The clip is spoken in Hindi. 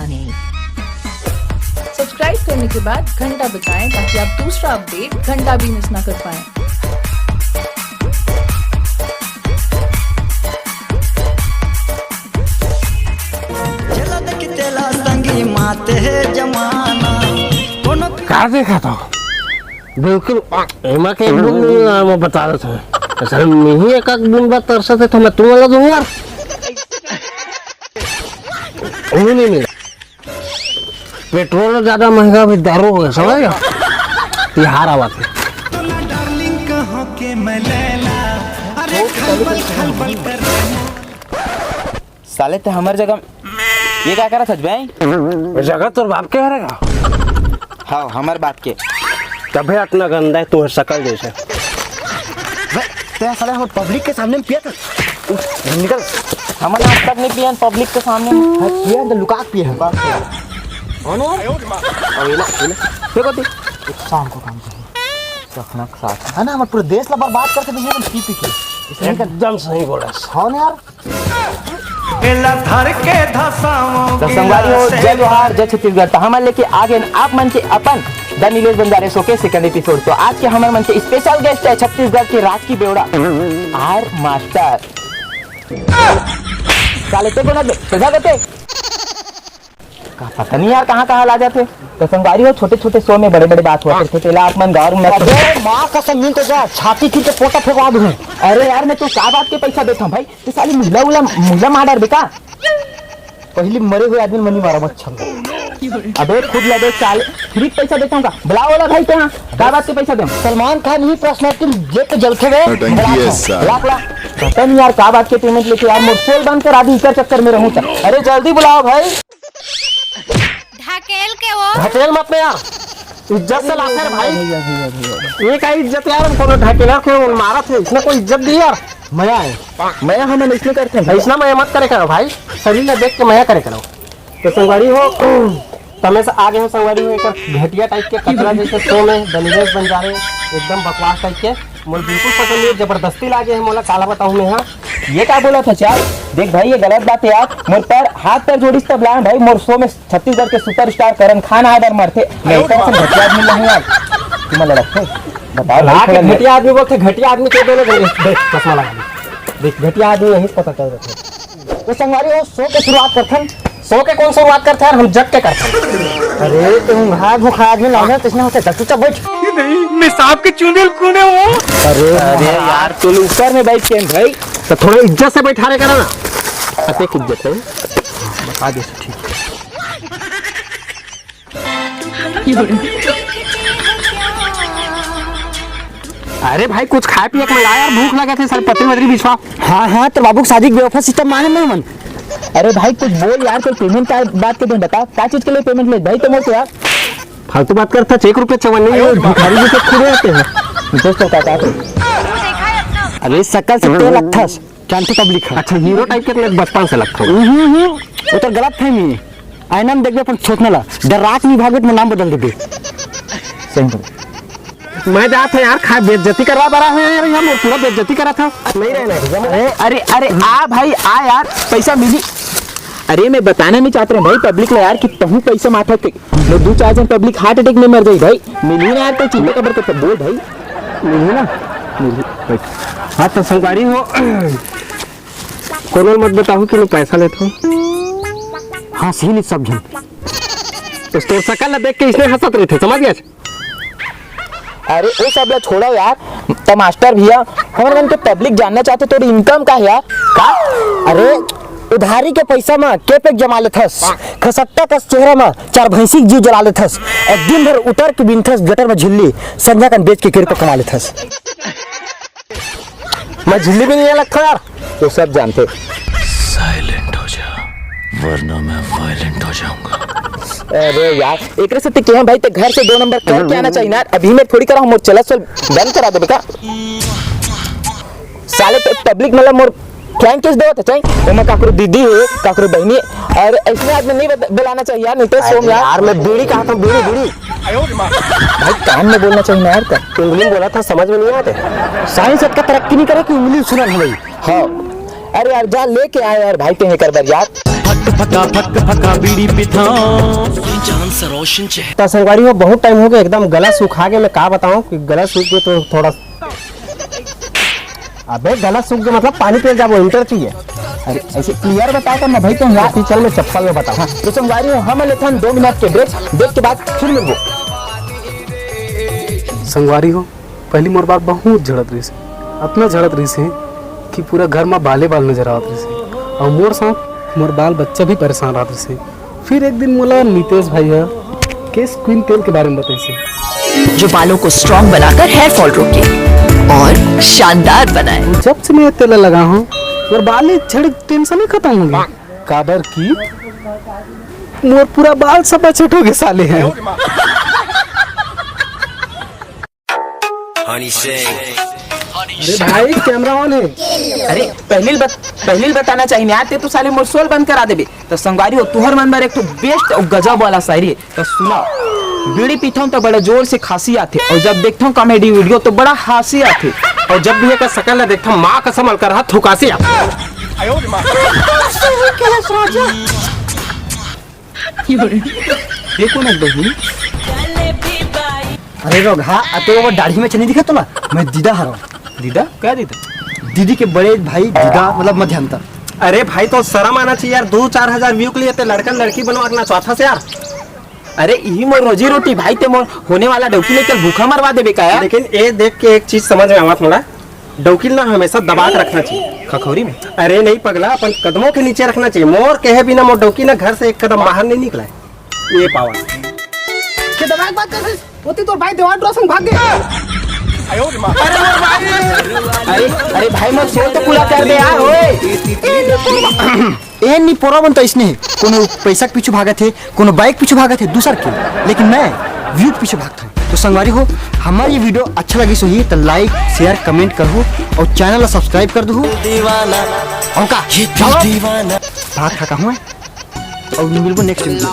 नहीं। सब्सक्राइब करने के बाद घंटा बजाएं ताकि आप दूसरा अपडेट घंटा भी मिस ना कर पाएं। क्या देखा था बिल्कुल एमा के एक दिन मैं बता रहा था सर मैं ही एक दिन बाद तरसते तो मैं तुम्हारा दूंगा यार वो नहीं मिला पेट्रोल ज्यादा महंगा भी दारू हो गया समझ गया तिहार आवा थे साले ते हमार जगह ये क्या करा सच भाई जगह तो बाप के रहेगा हाँ हमारे बाप के तभी इतना गंदा है तुम्हें शकल जैसे तेरा साला हम पब्लिक के सामने पिया था निकल हमारे आज तक नहीं पिया पब्लिक के सामने पिया तो लुका पिया देखो ती शाम को काम सपना के साथ है ना हम पूरे देश ला बर्बाद करते भैया हम पी के एकदम सही बोला हाँ ना यार तो संगवारी हो जय जोहार जय छत्तीसगढ़ तो हमारे लेके आगे आप मन के upon the Nilesh Banjare show के सेकंड एपिसोड। तो आज के हमारे मन के स्पेशल गेस्ट है छत्तीसगढ़ के राज की बेवड़ा आर मास्टर साले ते कोना सजा देते का पता नहीं यार कहाँ ला जाते। तो संगवारी हो छोटे छोटे शो में बड़े बड़े बात हुआ करते थे आप मन गाँव में माँ का सम्मिल तो जा छाती की पोटा फेंकवा दूं। अरे यार मैं तो क्या बात के पैसा देता हूँ भाई तो साली मुला मार डाल बेटा पहले मरे हुए आदमी मनी मारा मच्छर अबे खुद लगे चाल फ्री पैसा देता हूँ बुलाओ वाला भाई क्या क्या बात के पैसा दे सलमान खान ही प्रश्न जेब पे जलते गए लाख पता नहीं यार क्या बात के पेमेंट लेके यार मोटरसाइकिल बंद कर आधी इकर चक्कर में रहूं अरे जल्दी बुलाओ भाई ढकेल के वो ढकेल मत में यार इज्जत से लाते हैं भाई ये क्या इज्जत यार हमको ढकेला के मारा थे इसने कोई इज्जत दी यार मया है मैं हमें इसलिए करते हैं ऐसा मैं मत करे करो भाई शरीर में देख के मैं करे करो तो संगवारी हो तमें से आगे हो संगवारी हो एक घटिया टाइप के कचरा जैसे शो में दलीलेश बन जा रहे एकदम बकवास टाइप के मोल बिल्कुल पसंद नहीं जबरदस्ती लागे है मोला काला बताऊं मैं हाँ ये क्या बोला था चार देख भाई ये गलत बात है यार मोर पर हाथ पर जोड़ी तब लाए भाई मोर शो में छत्तीसगढ़ के सुपरस्टार करण खान आदर मारते मैं घटिया आदमी नहीं यार तुम्हें लगते बताओ घटिया आदमी बोलते घटिया आदमी को चश्मा लगा देख घटिया आदमी यही पता चल रहे तो संगवारी हो शो के शुरुआत करते सो के कौन शुरुआत करते हैं हम जग के करते हैं अरे तुम हाथ भूखा आदमी लाना किसने होते चुपचाप बैठ नहीं मैं सांप के चुड़ैल कौन है वो अरे यार तू ऊपर में बैठ के भाई तो थोड़ा इज्जत से बैठा रहे करा ना अते की इज्जत है बता दे ठीक अरे भाई कुछ खाए पिए के मिला यार भूख लगे थे सर पत्री वत्री बिछवा हाँ तो बाबू शादी बेवफा सिस्टम माने नहीं मन अरे भाई कुछ बोल यार कोई पेमेंट का बात के तुम बता क्या चीज के लिए पेमेंट ले भाई तुम यार फालतू बात करता 1 रुपये चवन्नी भिखारी जैसे खुले रहते हैं दोस्तों का अरे सकल से 3 लाख थस जानते पब्लिक अच्छा हीरो टाइप के बचपन से लगता वो तो गलत फहमी आईना में देखबे अपन सोचने ला डराक नहीं भागत में नाम बदल देबे सही मैं जाता यार खा बेइज्जती करवा बड़ा है यार हम पूरा बेइज्जती करा था नहीं रहना अरे अरे आ भाई आ यार पैसा मिली अरे मैं बताना नहीं चाहते भाई पब्लिक में यार कि तहु पैसा माथा के 2-4 जन पब्लिक हार्ट अटैक में मर गई भाई मिली ना यार तो चिंता खबर करते बोल भाई मिली ना मिली हाँ तो संगवारी हो कोनो मत बताओ कि मैं पैसा लेता हूँ हाँ सही सब जन तो सकल देख के इसने हंसत रहे थे समझ गया अरे वो सब ला छोड़ो यार तो मास्टर भैया हमारे मन के पब्लिक जानना चाहते तो इनकम का है यार का अरे उधारी के पैसा में के पे जमा लेथस खसट्टा का चेहरा में 4 भैंसी जीव जला लेथस और दिन भर उतर के बिनथस गटर में झिल्ली संजा कन बेच के किर पे कमा लेथस मैं झिल्ली भी नहीं लगता यार तो सब जानते साइलेंट हो जा वरना मैं वायलेंट हो जाऊंगा। अरे यार एक से टिके भाई ते घर से 2 नंबर कर के आना चाहिए ना अभी मैं थोड़ी करा मोर चला चल बंद करा दे बेटा साले तो पब्लिक मतलब मोर फ्रैंक केस देवत चाहिए मैं काकरो दीदी है काकरो बहनी और ऐसे आदमी नहीं बुलाना चाहिए यार नहीं तो सोम यार मैं बीड़ी कहा था बीड़ी भाई कान में बोलना चाहिए ना यार का इंग्लिश बोला था समझ में नहीं आते साइंस का तरक्की नहीं करे कि इंग्लिश सुनल भाई हाँ अरे यार जा लेके आए यार भाई पे कर बर यार। तो संगवारी हो बहुत टाइम हो गया एकदम गला सूखा के, मैं का बताऊं कि गला सूख गया तो थोड़ा, अबे गला सूख गया मतलब पानी पी जाओ इंटर चाहिए। अरे ऐसे क्लियर बता कर ना भाई तुम यार। फिर चल मैं चप्पल में बताऊं। तो संगवारी हो हम लेते हैं 2 मिनट के ब्रेक के बाद फिर मिलबो। संगवारी हो पहली मोर बात बहुत झड़त रही से, इतना झड़त रही से कि पूरा घर में बाले बाल नजर आवत रही से, और मोर साथ मोर बाल बच्चा भी परेशान रहते से। फिर एक दिन मोला नीतेश भाई है केस क्वीन तेल के बारे में बताई से, जो बालों को स्ट्रॉन्ग बनाकर हेयर फॉल रोके और शानदार बनाए। जब से मैं ये तेल लगा हूँ मोर बाल झड़ टेंशन ही खत्म हो गया। काबर की मोर पूरा बाल सब छट हो गए साले हैं। अरे भाई कैमरा ऑन है। अरे पहले बताना चाहिए यार, ते तो साले मोर सोल बंद करा देबे। तो संगवारी हो तुहर मन में एक तो बेस्ट और गजब वाला शायरी तो सुना। बीड़ी पीता हूँ तो बड़ा जोर से खांसी आते, और जब देखता हूँ कॉमेडी वीडियो तो बड़ा हंसी आते, और जब भी एक शकल देखता हूं मां कसम कर रहा थुकासी देखो ना बहनी। अरे रोगा अते वो दाढ़ी में चनी दिखा तो ना, मैं दीदा हरा। दीदा क्या दीदा? दीदी के बड़े भाई दीदा मतलब मध्यंतर। अरे भाई तो शर्म आना चाहिए यार, 2-4 हजार व्यू के लिए तो लड़का लड़की बनवाना चाहता से यार। अरे यही मोर रोजी रोटी भाई, ते मोर होने वाला डौकी लेकर भूखा मरवा देबे का यार। लेकिन ये देख के एक चीज समझ में आवा थोड़ा, डौकील ना हमेशा दबा के रखना चाहिए खखौरी में। अरे नहीं पगला, अपन कदमों के नीचे रखना चाहिए। मोर कहे बिना मोर डौकी ना घर से एक कदम बाहर नहीं निकला है। ये पावर के दबाए बात कर होती तो भाई देवान रोशन भाग गया। अरे भाई मोर सोल तो पूरा कर दे यार ओए। ए नी पोरा बनता इसने कोनो पैसा के पीछे भागे थे, कोनो बाइक पीछे भागे थे दूसर के, लेकिन मैं व्यू के पीछे भागता हूँ। तो संगवारी हो हमारी ये वीडियो अच्छा लगी सो ही तो लाइक शेयर कमेंट करो और चैनल सब्सक्राइब कर दो। भाग खा हूँ और मिलबो नेक्स्ट वीडियो।